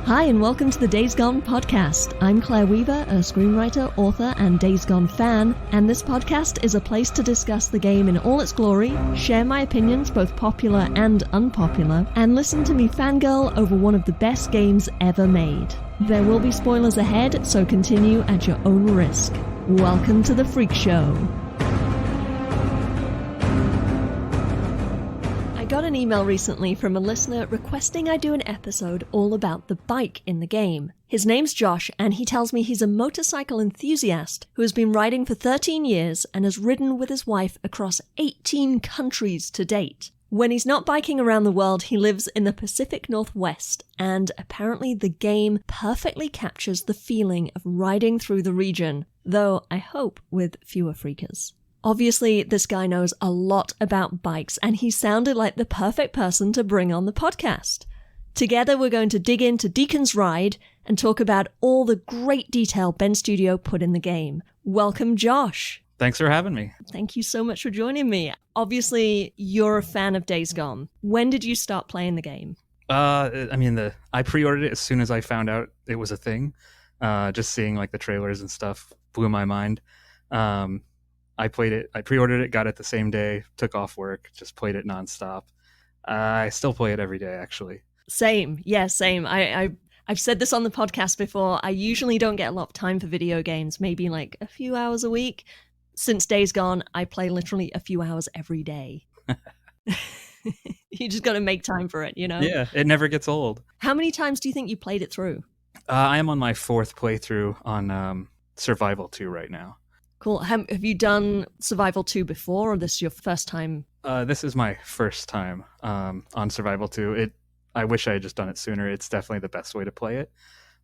Hi, and welcome to the Days Gone podcast. I'm Claire Weaver, a screenwriter, author, and Days Gone fan, and this podcast is a place to discuss the game in all its glory, share my opinions, both popular and unpopular, and listen to me fangirl over one of the best games ever made. There will be spoilers ahead, so continue at your own risk. Welcome to the Freak Show. I got an email recently from a listener requesting I do an episode all about the bike in the game. His name's Josh, and he tells me he's a motorcycle enthusiast who has been riding for 13 years and has ridden with his wife across 18 countries to date. When he's not biking around the world, he lives in the Pacific Northwest, and apparently the game perfectly captures the feeling of riding through the region, though I hope with fewer freakers. Obviously, this guy knows a lot about bikes, and he sounded like the perfect person to bring on the podcast. Together, we're going to dig into Deacon's Ride and talk about all the great detail Ben Studio put in the game. Welcome, Josh. Thanks for having me. Thank you so much for joining me. Obviously, you're a fan of Days Gone. When did you start playing the game? I pre-ordered it as soon as I found out it was a thing. Just seeing like the trailers and stuff blew my mind. I played it. I pre-ordered it, got it the same day, took off work, just played it nonstop. I still play it every day, actually. Same. Yeah, same. I've said this on the podcast before. I usually don't get a lot of time for video games, maybe like a few hours a week. Since Days Gone, I play literally a few hours every day. You just got to make time for it, you know? Yeah, it never gets old. How many times do you think you played it through? I am on my fourth playthrough on Survival 2 right now. Cool. Have you done Survival 2 before, or this is your first time? This is my first time on Survival 2. I wish I had just done it sooner. It's definitely the best way to play it.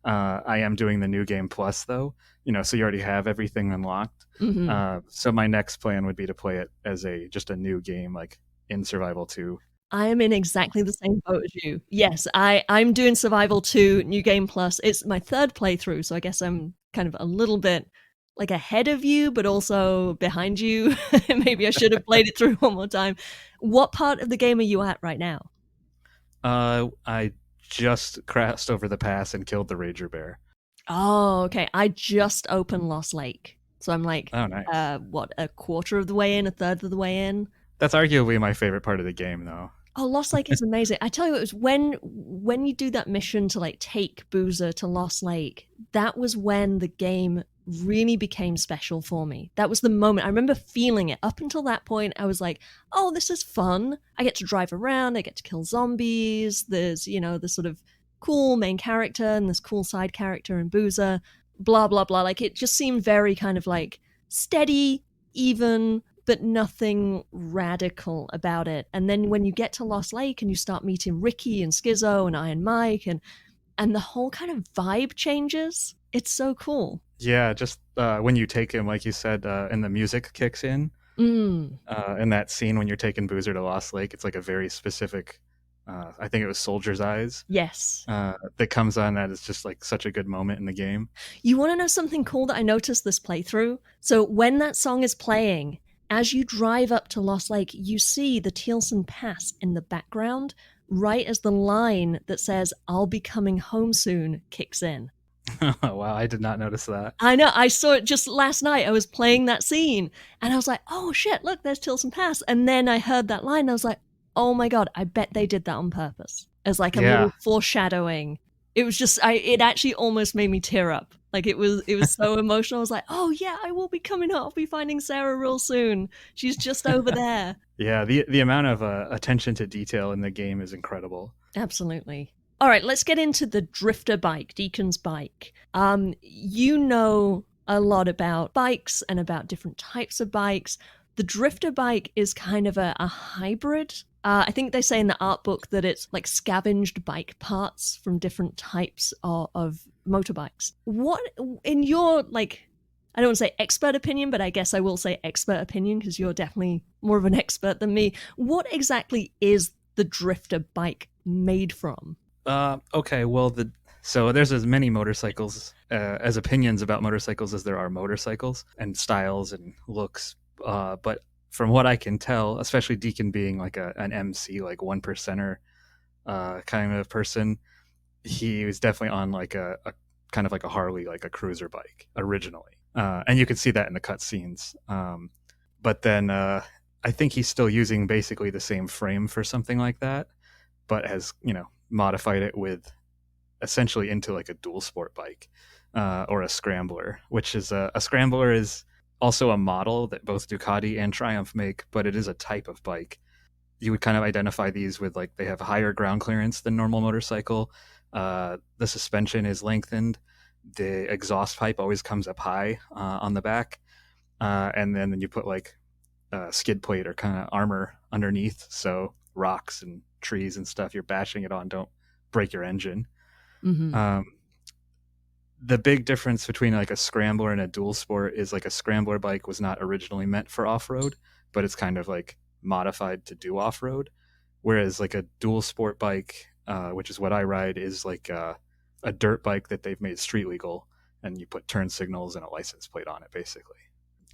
I am doing the New Game Plus, though, so you already have everything unlocked. Mm-hmm. So my next plan would be to play it as just a new game, like in Survival 2. I am in exactly the same boat as you. Yes, I'm doing Survival 2, New Game Plus. It's my third playthrough, so I guess I'm kind of a little bit like ahead of you, but also behind you. Maybe I should have played it through one more time. What part of the game are you at right now? I just crossed over the pass and killed the Rager Bear. Oh, okay. I just opened Lost Lake. So I'm like, oh, nice. A quarter of the way in, a third of the way in? That's arguably my favorite part of the game, though. Oh, Lost Lake is amazing. I tell you, it was when you do that mission to like take Boozer to Lost Lake, that was when the game really became special for me. That was the moment. I remember feeling it. Up until that point, I was like, oh, this is fun. I get to drive around. I get to kill zombies. There's, this sort of cool main character and this cool side character in Boozer, blah, blah, blah. Like, it just seemed very kind of like steady, even, but nothing radical about it. And then when you get to Lost Lake and you start meeting Ricky and Schizo and Iron Mike and the whole kind of vibe changes, it's so cool. Yeah, just when you take him, like you said, and the music kicks in. In that scene when you're taking Boozer to Lost Lake, it's like a very specific, I think it was Soldier's Eyes. Yes. That comes on. That is just like such a good moment in the game. You want to know something cool that I noticed this playthrough? So when that song is playing, as you drive up to Lost Lake, you see the Tealson Pass in the background, right as the line that says, "I'll be coming home soon," kicks in. Oh, wow, I did not notice that. I know, I saw it just last night. I was playing that scene, and I was like, oh shit, look, there's Tealson Pass. And then I heard that line, and I was like, oh my god, I bet they did that on purpose. As like a little foreshadowing. It was just, it actually almost made me tear up. Like, it was so emotional. I was like, oh yeah, I will be coming up. I'll be finding Sarah real soon. She's just over there. Yeah, the amount of attention to detail in the game is incredible. Absolutely. All right, let's get into the drifter bike, Deacon's bike. You know a lot about bikes and about different types of bikes. The drifter bike is kind of a hybrid. I think they say in the art book that it's like scavenged bike parts from different types of motorbikes. What, in your, like, I don't want to say expert opinion, but I guess I will say expert opinion because you're definitely more of an expert than me. What exactly is the drifter bike made from? Okay, well, so there's as many motorcycles, as opinions about motorcycles as there are motorcycles and styles and looks. But from what I can tell, especially Deacon being like an MC, like one percenter kind of person, he was definitely on like a kind of like a Harley, like a cruiser bike originally, and you could see that in the cutscenes. But then I think he's still using basically the same frame for something like that, but has modified it with essentially into like a dual sport bike, or a scrambler, which is a scrambler is also a model that both Ducati and Triumph make, but it is a type of bike. You would kind of identify these with like they have higher ground clearance than normal motorcycle. The suspension is lengthened. The exhaust pipe always comes up high on the back, and then you put like skid plate or kind of armor underneath, so rocks and trees and stuff you're bashing it on don't break your engine. Mm-hmm. The big difference between like a scrambler and a dual sport is like a scrambler bike was not originally meant for off-road, but it's kind of like modified to do off-road, whereas like a dual sport bike, which is what I ride, is like a dirt bike that they've made street legal, and you put turn signals and a license plate on it basically.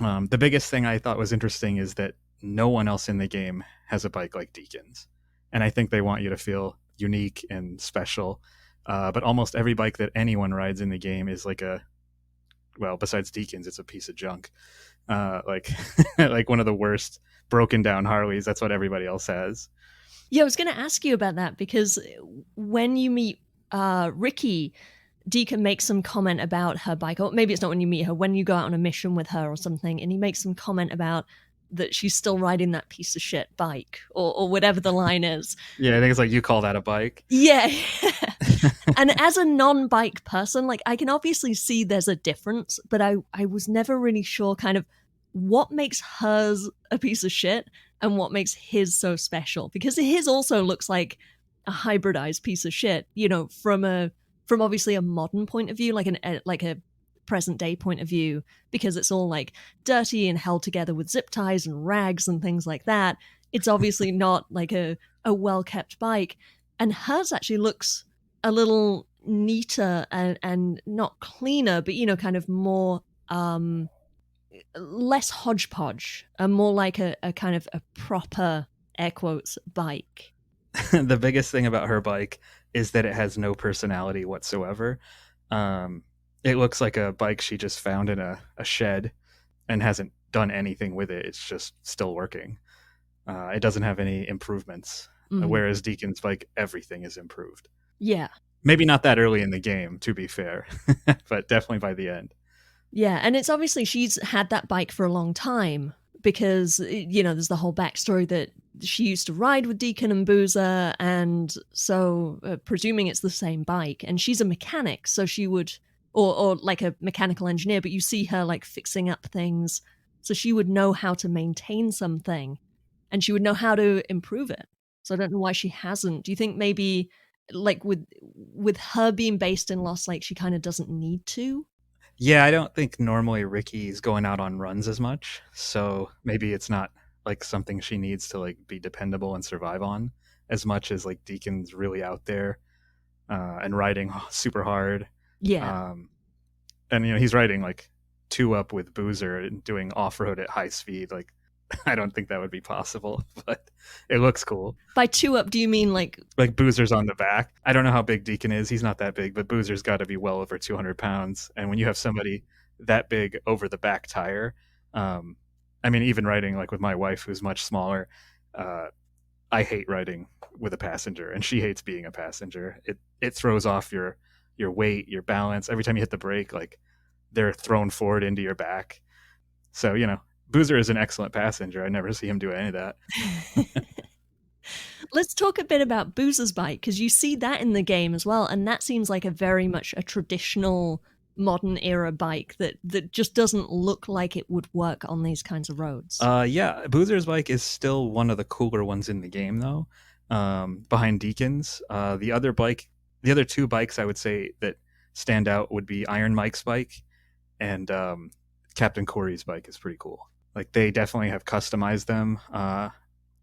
The biggest thing I thought was interesting is that no one else in the game has a bike like Decals, and I think they want you to feel unique and special. But almost every bike that anyone rides in the game is like besides Decals, it's a piece of junk. Like like one of the worst broken down Harleys. That's what everybody else has. Yeah, I was going to ask you about that because when you meet Ricky, Deacon makes some comment about her bike, or maybe it's not when you meet her, when you go out on a mission with her or something, and he makes some comment about that she's still riding that piece of shit bike, or whatever the line is. Yeah, I think it's like, you call that a bike? Yeah. And as a non-bike person, like, I can obviously see there's a difference, but I was never really sure kind of what makes hers a piece of shit and what makes his so special, because his also looks like a hybridized piece of shit, from obviously a modern point of view, like a present day point of view, because it's all like dirty and held together with zip ties and rags and things like that. It's obviously not like a well kept bike, and hers actually looks a little neater and not cleaner, but kind of more less hodgepodge and more like a kind of a proper air quotes bike. The biggest thing about her bike is that it has no personality whatsoever. It looks like a bike she just found in a shed and hasn't done anything with it. It's just still working. It doesn't have any improvements, whereas Deacon's bike, everything is improved. Yeah. Maybe not that early in the game, to be fair, but definitely by the end. Yeah, and it's obviously she's had that bike for a long time because, there's the whole backstory that she used to ride with Deacon and Boozer, and so presuming it's the same bike, and she's a mechanic, so she would, or like a mechanical engineer, but you see her like fixing up things, so she would know how to maintain something, and she would know how to improve it. So I don't know why she hasn't. Do you think maybe like with her being based in Lost Lake, she kind of doesn't need to? Yeah, I don't think normally Ricky's going out on runs as much, so maybe it's not like something she needs to like be dependable and survive on as much as like Deacon's really out there and riding super hard. Yeah. And he's riding like 2-up with Boozer and doing off-road at high speed. Like, I don't think that would be possible, but it looks cool. By 2-up, do you mean like Boozer's on the back? I don't know how big Deacon is. He's not that big, but Boozer's got to be well over 200 pounds. And when you have somebody that big over the back tire, even riding like with my wife, who's much smaller, I hate riding with a passenger, and she hates being a passenger. It throws off your weight, your balance. Every time you hit the brake, like they're thrown forward into your back. So, Boozer is an excellent passenger. I never see him do any of that. Let's talk a bit about Boozer's bike, because you see that in the game as well, and that seems like a very much a traditional modern era bike that just doesn't look like it would work on these kinds of roads. Yeah, Boozer's bike is still one of the cooler ones in the game, though, behind Deacon's. The other two bikes I would say that stand out would be Iron Mike's bike, and Captain Corey's bike is pretty cool. Like, they definitely have customized them.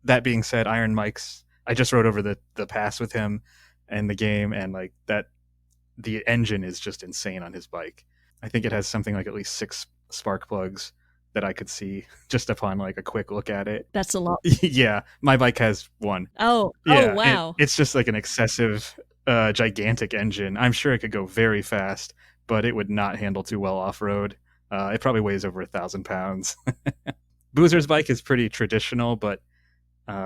That being said, Iron Mike's, I just rode over the pass with him in the game, and like that, the engine is just insane on his bike. I think it has something like at least 6 spark plugs that I could see just upon like a quick look at it. That's a lot. Yeah, my bike has 1. Oh, Yeah, wow. It's just like an excessive a gigantic engine. I'm sure it could go very fast, but it would not handle too well off-road. It probably weighs over 1,000 pounds. Boozer's bike is pretty traditional, but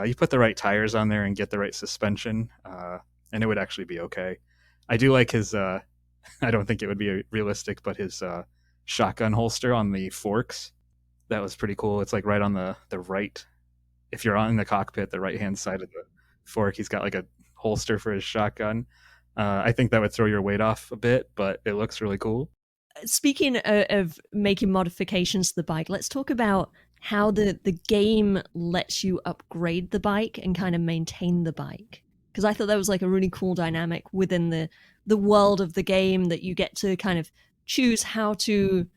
you put the right tires on there and get the right suspension, and it would actually be okay. I do like his, I don't think it would be realistic, but his shotgun holster on the forks, that was pretty cool. It's like right on the right, if you're on the cockpit, the right-hand side of the fork, he's got like a holster for his shotgun. I think that would throw your weight off a bit, but it looks really cool. Speaking of making modifications to the bike, let's talk about how the game lets you upgrade the bike and kind of maintain the bike. Because I thought that was like a really cool dynamic within the world of the game, that you get to kind of choose how to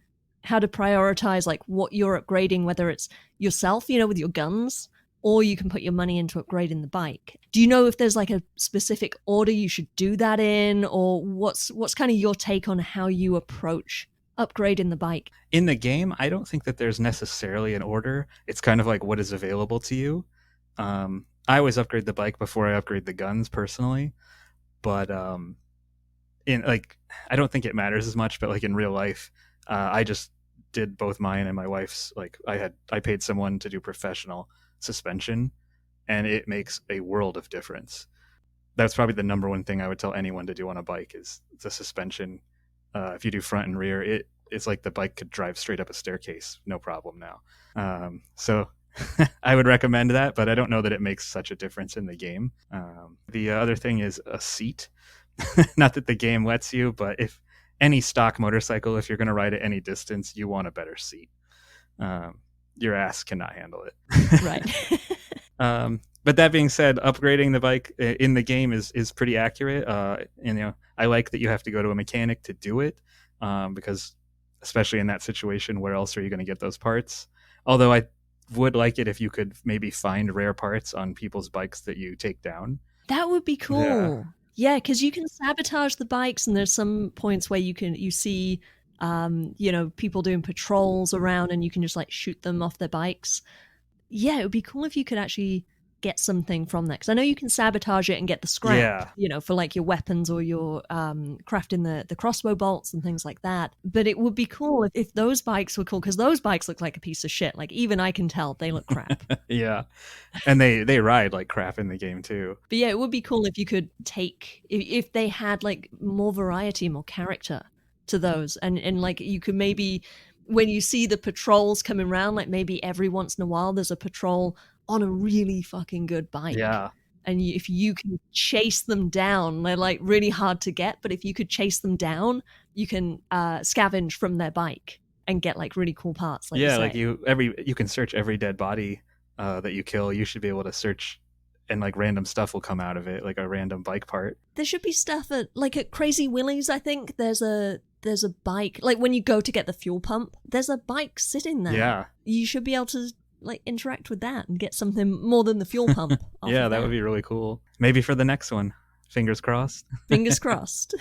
prioritize like what you're upgrading, whether it's yourself, with your guns, or you can put your money into upgrading the bike. Do you know if there's like a specific order you should do that in, or what's kind of your take on how you approach upgrading the bike? In the game, I don't think that there's necessarily an order. It's kind of like what is available to you. I always upgrade the bike before I upgrade the guns personally, but in like, I don't think it matters as much, but like in real life, I just did both mine and my wife's. Like I paid someone to do professional suspension, and it makes a world of difference. That's probably the number one thing I would tell anyone to do on a bike is the suspension. If you do front and rear, it's like the bike could drive straight up a staircase, no problem now. So I would recommend that, but I don't know that it makes such a difference in the game. The other thing is a seat. Not that the game lets you, but if any stock motorcycle, if you're going to ride at any distance, you want a better seat. Your ass cannot handle it. Right. But that being said, upgrading the bike in the game is pretty accurate. I like that you have to go to a mechanic to do it, because especially in that situation, where else are you going to get those parts? Although I would like it if you could maybe find rare parts on people's bikes that you take down. That would be cool. Yeah, because you can sabotage the bikes, and there's some points where you see people doing patrols around, and you can just like shoot them off their bikes. Yeah, it would be cool if you could actually get something from that, because I know you can sabotage it and get the scrap, for like your weapons or your crafting the crossbow bolts and things like that. But it would be cool if those bikes were cool, because those bikes look like a piece of shit. Like, even I can tell they look crap. Yeah, and they ride like crap in the game too. But yeah, it would be cool if you could if they had like more variety, more character to those, and like you could maybe, when you see the patrols coming around, like maybe every once in a while there's a patrol on a really fucking good bike. Yeah. And if you can chase them down, they're like really hard to get, but if you could chase them down, you can scavenge from their bike and get like really cool parts. Like you can search every dead body that you kill. You should be able to search, and like random stuff will come out of it, like a random bike part. There should be stuff at Crazy Willie's. I think there's a bike, like when you go to get the fuel pump, there's a bike sitting there. Yeah, you should be able to like interact with that and get something more than the fuel pump. Yeah, that would be really cool. Maybe for the next one. Fingers crossed. Fingers crossed.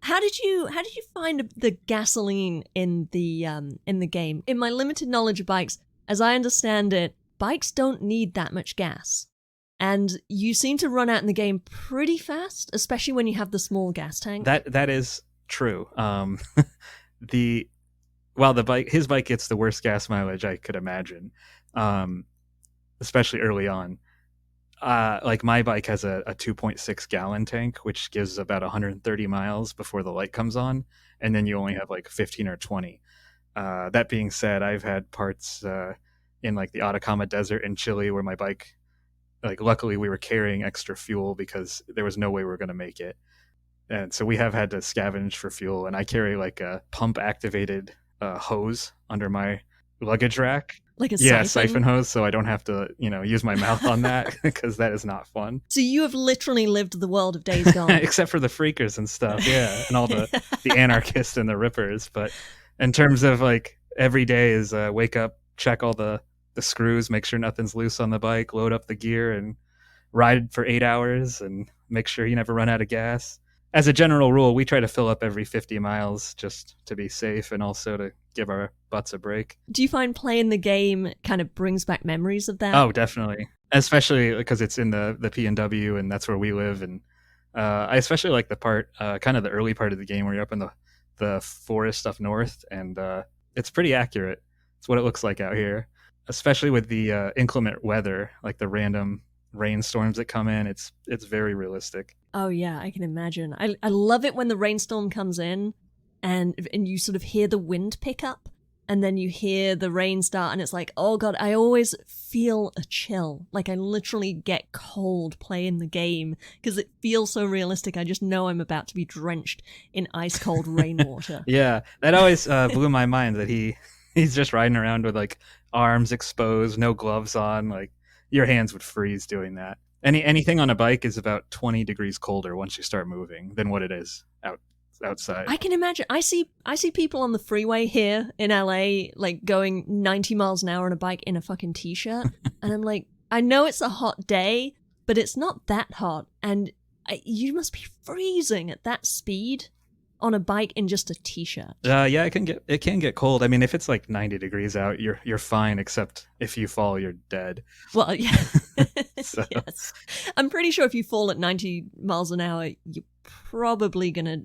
How did you find the gasoline in the game? In my limited knowledge of bikes, as I understand it, bikes don't need that much gas. And you seem to run out in the game pretty fast, especially when you have the small gas tank. That is true. His bike gets the worst gas mileage I could imagine, especially early on. Like my bike has a 2.6 gallon tank, which gives about 130 miles before the light comes on, and then you only have like 15 or 20. That being said, I've had parts in like the Atacama Desert in Chile where my bike, like luckily we were carrying extra fuel because there was no way we were going to make it. And so we have had to scavenge for fuel, and I carry like a pump activated hose under my luggage rack. Like a siphon hose, so I don't have to, use my mouth on that, because that is not fun. So you have literally lived the world of Days Gone. Except for the freakers and stuff, yeah, and all the anarchists and the rippers. But in terms of like every day is wake up, check all the screws, make sure nothing's loose on the bike, load up the gear, and ride for 8 hours, and make sure you never run out of gas. As a general rule, we try to fill up every 50 miles just to be safe and also to give our butts a break. Do you find playing the game kind of brings back memories of that? Oh, definitely. Especially because it's in the P&W, and that's where we live. And I especially like the part, kind of the early part of the game where you're up in the forest up north, and it's pretty accurate. It's what it looks like out here, especially with the inclement weather, like the random rainstorms that come in. It's very realistic. Oh yeah, I can imagine. I love it when the rainstorm comes in and you sort of hear the wind pick up and then you hear the rain start and it's like, oh god, I always feel a chill. Like I literally get cold playing the game because it feels so realistic. I just know I'm about to be drenched in ice cold rainwater. Yeah, that always blew my mind that he's just riding around with like arms exposed, no gloves on. Like your hands would freeze doing that. Anything on a bike is about 20 degrees colder once you start moving than what it is outside. I can imagine. I see people on the freeway here in LA like going 90 miles an hour on a bike in a fucking t-shirt, and I'm like, I know it's a hot day, but it's not that hot, and you must be freezing at that speed on a bike in just a t-shirt. Yeah, it can get cold. I mean, if it's like 90 degrees out, you're fine, except if you fall, you're dead. Well, yeah. So. Yes. I'm pretty sure if you fall at 90 miles an hour, you're probably gonna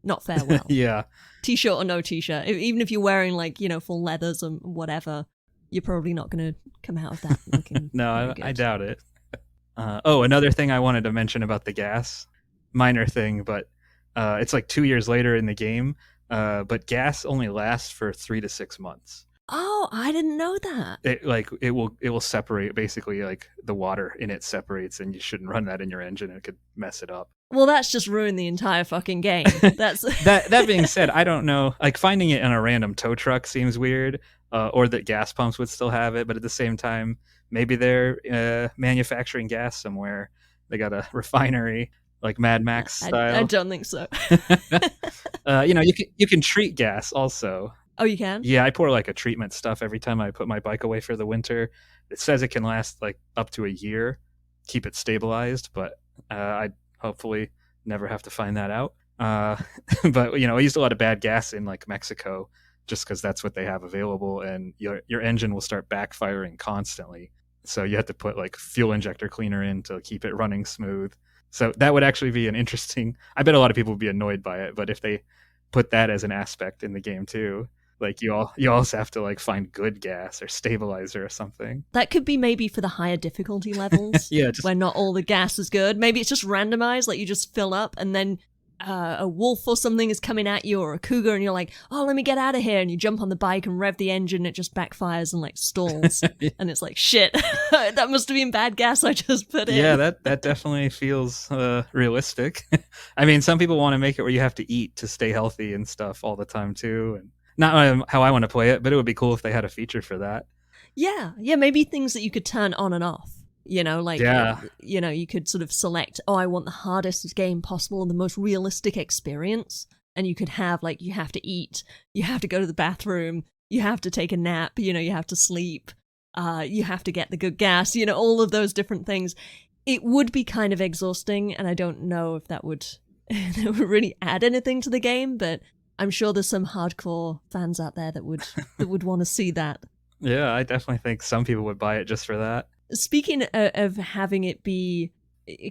not fare well. Yeah. T-shirt or no t-shirt. Even if you're wearing like, full leathers and whatever, you're probably not gonna come out of that looking No, I doubt it. Another thing I wanted to mention about the gas, minor thing, but it's like 2 years later in the game, but gas only lasts for 3 to 6 months. Oh, I didn't know that. It will separate, basically, like the water in it separates, and you shouldn't run that in your engine. It could mess it up. Well, that's just ruined the entire fucking game. That's that being said, I don't know. Like finding it in a random tow truck seems weird, or that gas pumps would still have it. But at the same time, maybe they're manufacturing gas somewhere. They got a refinery. Like Mad Max style. I don't think so. You can treat gas also. Oh, you can? Yeah, I pour like a treatment stuff every time I put my bike away for the winter. It says it can last like up to a year, keep it stabilized, but I hopefully never have to find that out. But I used a lot of bad gas in like Mexico just because that's what they have available, and your engine will start backfiring constantly. So you have to put like fuel injector cleaner in to keep it running smooth. So that would actually be an interesting. I bet a lot of people would be annoyed by it, but if they put that as an aspect in the game too, like you also have to like find good gas or stabilizer or something. That could be maybe for the higher difficulty levels. Yeah, where not all the gas is good. Maybe it's just randomized, like you just fill up and then a wolf or something is coming at you, or a cougar, and you're like, oh, let me get out of here, and you jump on the bike and rev the engine, it just backfires and like stalls. And it's like, shit, that must have been bad gas I just put in. Yeah, that definitely feels realistic. I mean, some people want to make it where you have to eat to stay healthy and stuff all the time too, and not how I want to play it, but it would be cool if they had a feature for that. Yeah, maybe things that you could turn on and off. You could sort of select, I want the hardest game possible and the most realistic experience. And you could have, like, you have to eat, you have to go to the bathroom, you have to take a nap, you have to sleep, you have to get the good gas, all of those different things. It would be kind of exhausting, and I don't know if that would really add anything to the game, but I'm sure there's some hardcore fans out there that would want to see that. Yeah, I definitely think some people would buy it just for that. Speaking of having it be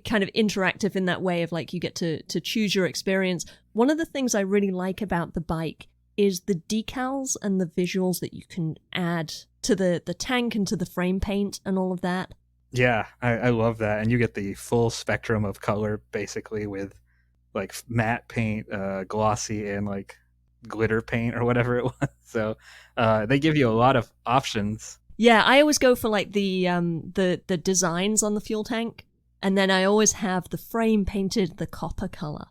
kind of interactive in that way of like you get to choose your experience, one of the things I really like about the bike is the decals and the visuals that you can add to the tank and to the frame paint and all of that. Yeah, I love that. And you get the full spectrum of color basically with like matte paint, glossy, and like glitter paint or whatever it was. So they give you a lot of options. Yeah, I always go for like the designs on the fuel tank, and then I always have the frame painted the copper color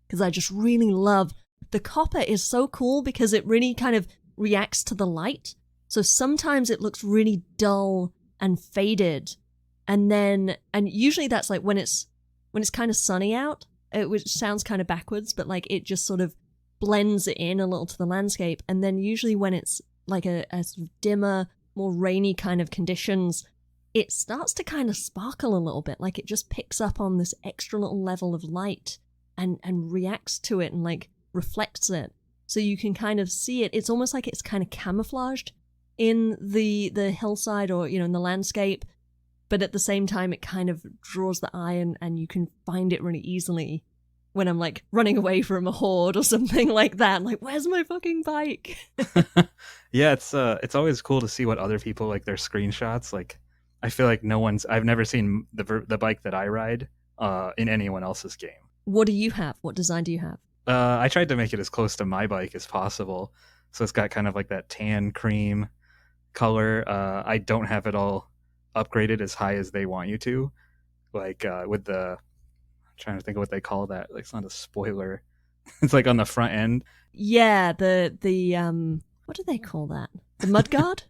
because I just really love the copper. Is so cool because it really kind of reacts to the light. So sometimes it looks really dull and faded, and usually that's like when it's kind of sunny out, which sounds kind of backwards, but like it just sort of blends it in a little to the landscape. And then usually when it's like a sort of dimmer, more rainy kind of conditions, it starts to kind of sparkle a little bit. Like it just picks up on this extra little level of light and reacts to it and like reflects it. So you can kind of see it. It's almost like it's kind of camouflaged in the hillside or, in the landscape. But at the same time, it kind of draws the eye and you can find it really easily when I'm like running away from a horde or something like that. I'm like, where's my fucking bike? Yeah, it's always cool to see what other people like their screenshots. Like, I feel like I've never seen the bike that I ride in anyone else's game. What do you have? What design do you have? I tried to make it as close to my bike as possible, so it's got kind of like that tan cream color. I don't have it all upgraded as high as they want you to, like with the. I'm trying to think of what they call that. Like, it's not a spoiler. It's like on the front end. Yeah, the what do they call that? The mudguard?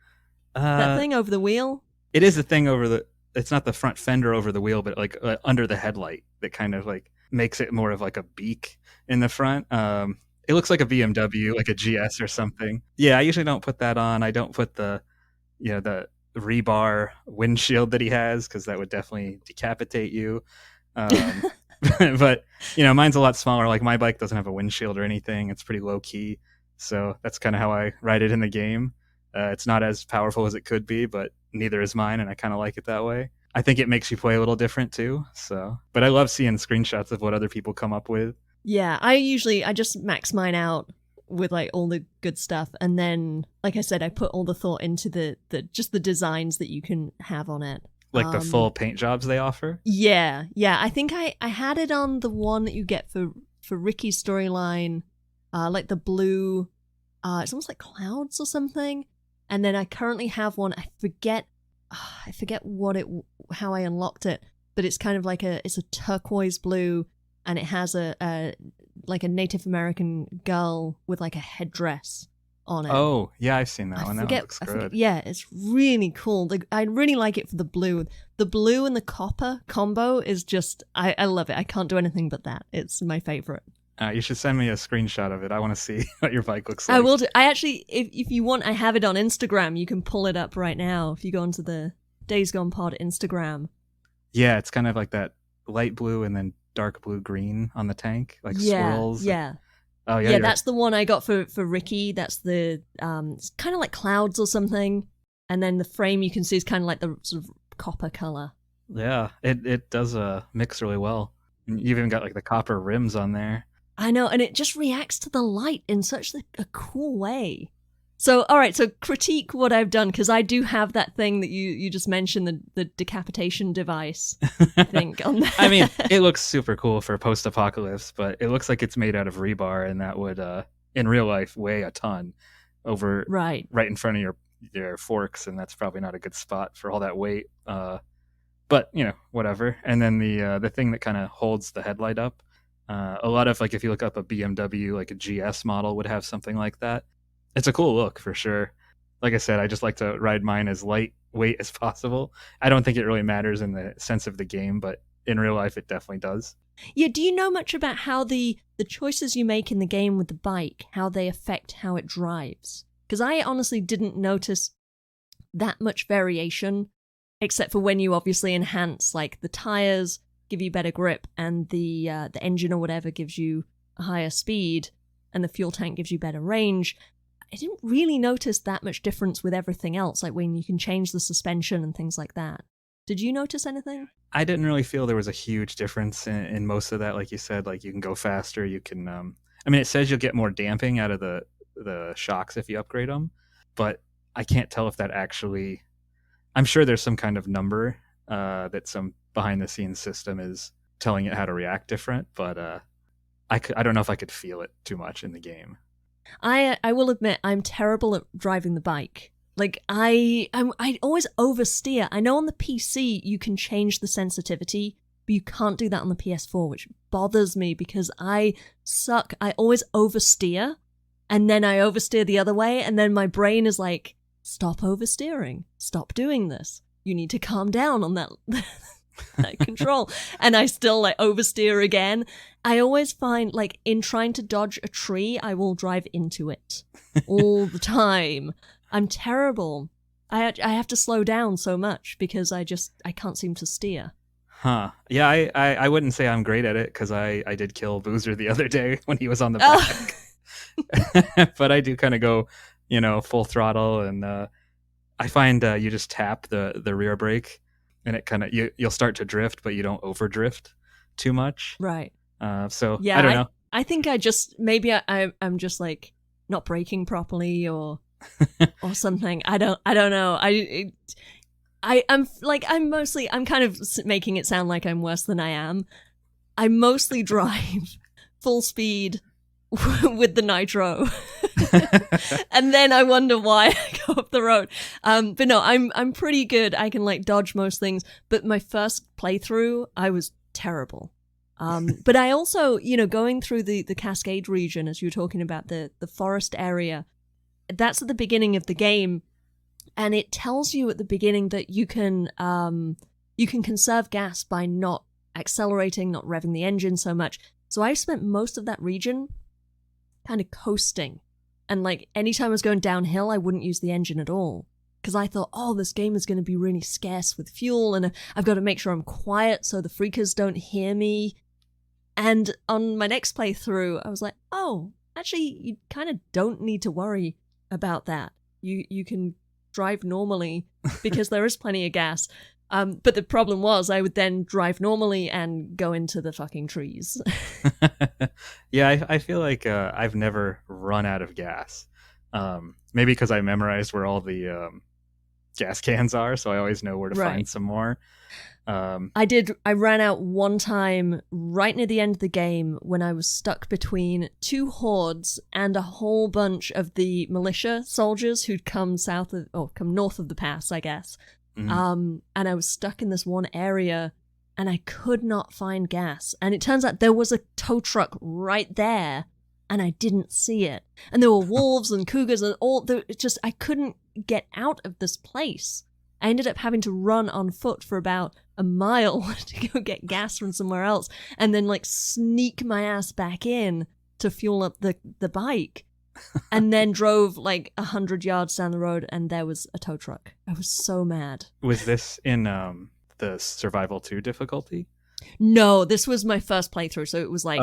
That thing over the wheel? It is the thing over the. It's not the front fender over the wheel, but like under the headlight that kind of like makes it more of like a beak in the front. It looks like a BMW, like a GS or something. Yeah, I usually don't put that on. I don't put the rebar windshield that he has, because that would definitely decapitate you. But mine's a lot smaller. Like, my bike doesn't have a windshield or anything. It's pretty low key, so that's kind of how I ride it in the game. It's not as powerful as it could be, but neither is mine, and I kind of like it that way. I think it makes you play a little different too. So, but I love seeing screenshots of what other people come up with. Yeah, I just max mine out with like all the good stuff, and then, like I said, I put all the thought into the just the designs that you can have on it. Like the full paint jobs they offer? Yeah. I think I had it on the one that you get for Ricky's storyline, like the blue, it's almost like clouds or something. And then I currently have one, I forget how I unlocked it, but it's kind of like it's a turquoise blue, and it has a like a Native American girl with like a headdress on it. Oh, yeah, I've seen that one. That one looks good. Yeah, it's really cool. I really like it for the blue. The blue and the copper combo is just, I love it. I can't do anything but that. It's my favorite. You should send me a screenshot of it. I want to see what your bike looks like. I will do. I actually, if you want, I have it on Instagram. You can pull it up right now if you go onto the Days Gone Pod Instagram. Yeah, it's kind of like that light blue and then dark blue green on the tank, like swirls. Yeah. Oh yeah, that's the one I got for Ricky. That's the it's kind of like clouds or something, and then the frame you can see is kind of like the sort of copper color. Yeah, it does mix really well. And you've even got like the copper rims on there. I know, and it just reacts to the light in such a cool way. So, all right, so critique what I've done, because I do have that thing that you just mentioned, the decapitation device, I think, on there. I mean, it looks super cool for post-apocalypse, but it looks like it's made out of rebar, and that would, in real life, weigh a ton over right in front of your forks, and that's probably not a good spot for all that weight. But, whatever. And then the thing that kind of holds the headlight up, a lot of, like, if you look up a BMW, like a GS model would have something like that. It's a cool look for sure. Like I said, I just like to ride mine as lightweight as possible. I don't think it really matters in the sense of the game, but in real life it definitely does. Yeah, do you know much about how the choices you make in the game with the bike, how they affect how it drives? Because I honestly didn't notice that much variation, except for when you obviously enhance, like the tires give you better grip, and the engine or whatever gives you a higher speed, and the fuel tank gives you better range. I didn't really notice that much difference with everything else, like when you can change the suspension and things like that. Did you notice anything? I didn't really feel there was a huge difference in most of that. Like you said, like you can go faster. You can, I mean, it says you'll get more damping out of the shocks if you upgrade them, but I can't tell if that actually, I'm sure there's some kind of number that some behind the scenes system is telling it how to react different, but I don't know if I could feel it too much in the game. I will admit I'm terrible at driving the bike. Like I always oversteer. I know on the PC you can change the sensitivity, but you can't do that on the PS4, which bothers me because I suck. I always oversteer, and then I oversteer the other way, and then my brain is like, stop oversteering. Stop doing this. You need to calm down on that control. And I still like oversteer again. I always find like in trying to dodge a tree, I will drive into it all the time. I'm terrible. I have to slow down so much because I can't seem to steer. Huh. Yeah, I wouldn't say I'm great at it because I did kill Boozer the other day when he was on the back. But I do kind of go, full throttle, and I find you just tap the rear brake, and it kind of you'll start to drift, but you don't overdrift too much. Right. So Yeah, I don't know. I think I'm just like not braking properly or something. I don't know. I'm kind of making it sound like I'm worse than I am. I mostly drive full speed with the nitro. And then I wonder why I go up the road. But no, I'm pretty good. I can like dodge most things. But my first playthrough, I was terrible. But I also, going through the Cascade region, as you were talking about the forest area, that's at the beginning of the game. And it tells you at the beginning that you can conserve gas by not accelerating, not revving the engine so much. So I spent most of that region kind of coasting. And like anytime I was going downhill, I wouldn't use the engine at all. Because I thought, this game is going to be really scarce with fuel, and I've got to make sure I'm quiet so the freakers don't hear me. And on my next playthrough, I was like, actually, you kind of don't need to worry about that. You can drive normally because there is plenty of gas. But the problem was I would then drive normally and go into the fucking trees. Yeah, I feel like I've never run out of gas. Maybe because I memorized where all the gas cans are, so I always know where to find some more. I ran out one time right near the end of the game when I was stuck between two hordes and a whole bunch of the militia soldiers who'd come north of the pass, I guess. Mm-hmm. And I was stuck in this one area and I could not find gas. And it turns out there was a tow truck right there and I didn't see it. And there were wolves and cougars and I couldn't get out of this place. I ended up having to run on foot for about a mile to go get gas from somewhere else and then like sneak my ass back in to fuel up the bike. And then drove like 100 yards down the road and there was a tow truck. I was so mad. Was this in the Survival 2 difficulty? No, this was my first playthrough, so it was like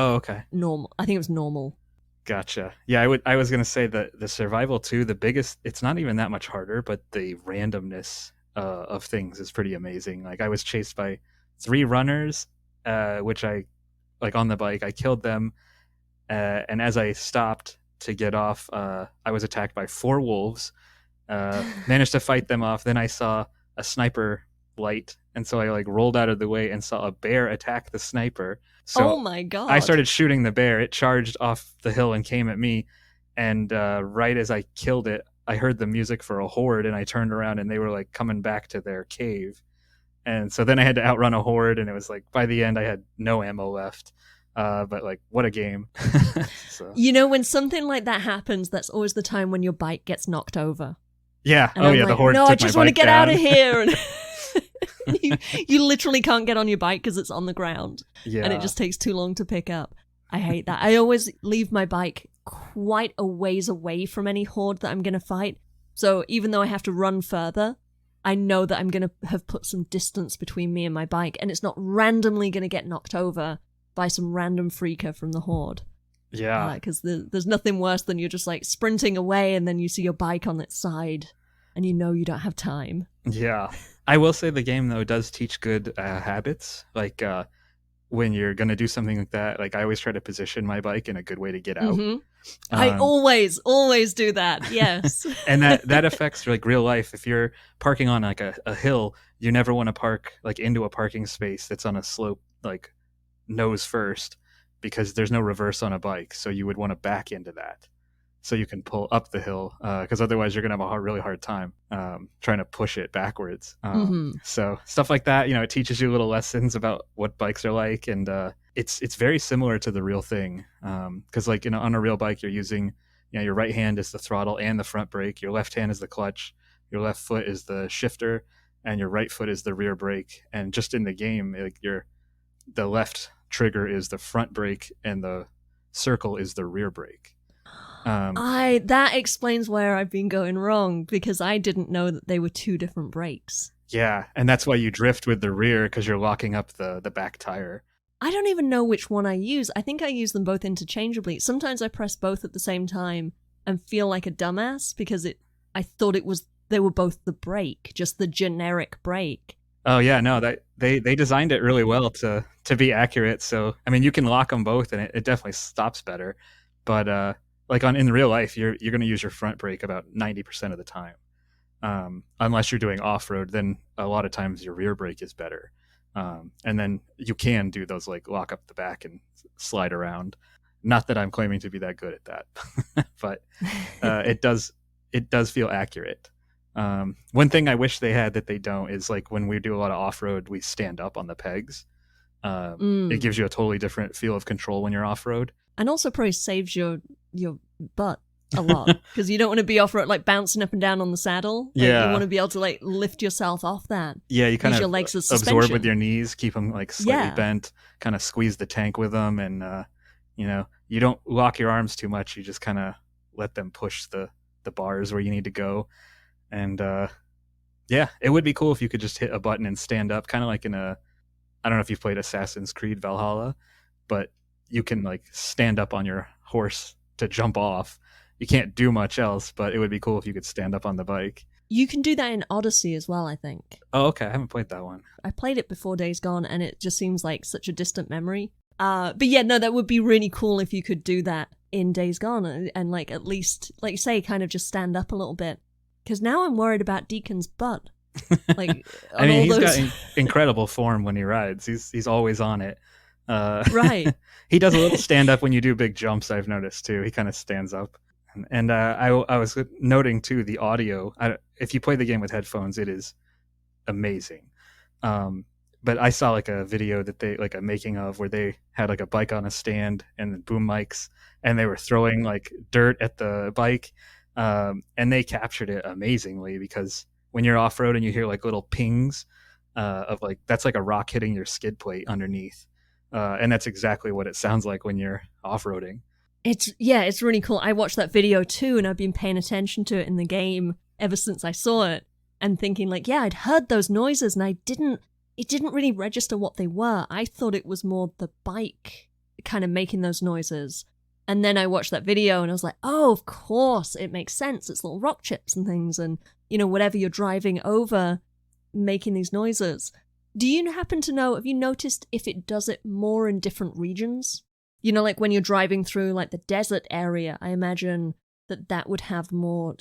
normal. I think it was normal. Gotcha. Yeah, I was going to say that the Survival 2, the biggest, it's not even that much harder, but the randomness of things is pretty amazing. Like I was chased by 3 runners, which I, like on the bike, I killed them. And as I stopped to get off, I was attacked by 4 wolves, managed to fight them off. Then I saw a sniper light, and so I like rolled out of the way and saw a bear attack the sniper. So oh my god! I started shooting the bear. It charged off the hill and came at me, and right as I killed it, I heard the music for a horde, and I turned around and they were like coming back to their cave. And so then I had to outrun a horde, and it was like by the end I had no ammo left. But like, what a game. So. When something like that happens, that's always the time when your bike gets knocked over. Yeah. And the horde took I just want to get down. out of here. And you literally can't get on your bike because it's on the ground. Yeah. And it just takes too long to pick up. I hate that. I always leave my bike quite a ways away from any horde that I'm going to fight. So even though I have to run further, I know that I'm going to have put some distance between me and my bike, and it's not randomly going to get knocked over by some random freaker from the horde. Yeah. Because there's nothing worse than you're just like sprinting away and then you see your bike on its side and you know you don't have time. Yeah. I will say the game, though, does teach good habits. Like when you're going to do something like that, like I always try to position my bike in a good way to get out. Mm-hmm. I always do that. Yes. And that affects like real life. If you're parking on like a hill, you never want to park like into a parking space that's on a slope, like nose first, because there's no reverse on a bike, so you would want to back into that so you can pull up the hill, because otherwise you're gonna have a really hard time trying to push it backwards. So stuff like that, it teaches you little lessons about what bikes are like, and it's very similar to the real thing, because like on a real bike you're using your right hand is the throttle and the front brake, your left hand is the clutch, your left foot is the shifter, and your right foot is the rear brake. And just in the game, like the left trigger is the front brake and the circle is the rear brake. That explains where I've been going wrong, because I didn't know that they were 2 different brakes. Yeah, and that's why you drift with the rear, because you're locking up the back tire. I don't even know which one I use. I think I use them both interchangeably. Sometimes I press both at the same time and feel like a dumbass because I thought they were both the brake, just the generic brake. Oh yeah, no, that they designed it really well to be accurate. So I mean, you can lock them both, and it definitely stops better. But like in real life, you're going to use your front brake about 90% of the time. Unless you're doing off road, then a lot of times your rear brake is better. And then you can do those like lock up the back and slide around. Not that I'm claiming to be that good at that, but it does feel accurate. One thing I wish they had that they don't is like when we do a lot of off road, we stand up on the pegs. It gives you a totally different feel of control when you're off road, and also probably saves your butt a lot because you don't want to be off road like bouncing up and down on the saddle. Like, you want to be able to like lift yourself off that. Yeah, you kind use of your legs as absorb suspension with your knees, keep them like slightly bent, kind of squeeze the tank with them, and you don't lock your arms too much. You just kind of let them push the bars where you need to go. And it would be cool if you could just hit a button and stand up, kind of like I don't know if you've played Assassin's Creed Valhalla, but you can like stand up on your horse to jump off. You can't do much else, but it would be cool if you could stand up on the bike. You can do that in Odyssey as well, I think. Oh, okay. I haven't played that one. I played it before Days Gone, and it just seems like such a distant memory. But yeah, no, that would be really cool if you could do that in Days Gone and like at least, like you say, kind of just stand up a little bit. Because now I'm worried about Deacon's butt. Like, I mean, he's got incredible form when he rides. He's always on it. Right. He does a little stand up when you do big jumps, I've noticed too. He kind of stands up. And I was noting too the audio. If you play the game with headphones, it is amazing. But I saw like a video that they like a making of where they had like a bike on a stand and boom mics, and they were throwing like dirt at the bike, and they captured it amazingly because when you're off road and you hear like little pings of like that's like a rock hitting your skid plate underneath, and that's exactly what it sounds like when you're off roading. It's really cool. I watched that video too, and I've been paying attention to it in the game ever since I saw it, and thinking like, yeah, I'd heard those noises, and it didn't really register what they were. I thought it was more the bike kind of making those noises. And then I watched that video and I was like, oh, of course, it makes sense. It's little rock chips and things and, whatever you're driving over making these noises. Do you happen to know, have you noticed if it does it more in different regions? Like when you're driving through like the desert area, I imagine that would have more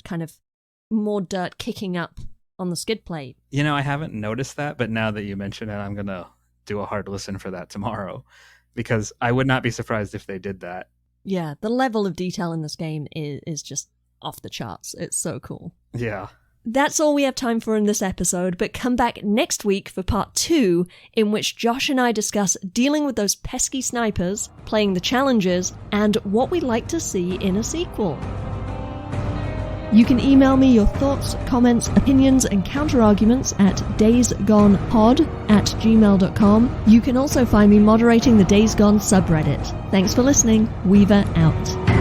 dirt kicking up on the skid plate. I haven't noticed that, but now that you mention it, I'm going to do a hard listen for that tomorrow because I would not be surprised if they did that. Yeah, the level of detail in this game is just off the charts. It's so cool. Yeah. That's all we have time for in this episode, but come back next week for part 2, in which Josh and I discuss dealing with those pesky snipers, playing the challenges, and what we'd like to see in a sequel. You can email me your thoughts, comments, opinions, and counter-arguments at daysgonepod@gmail.com. You can also find me moderating the Days Gone subreddit. Thanks for listening. Weaver out.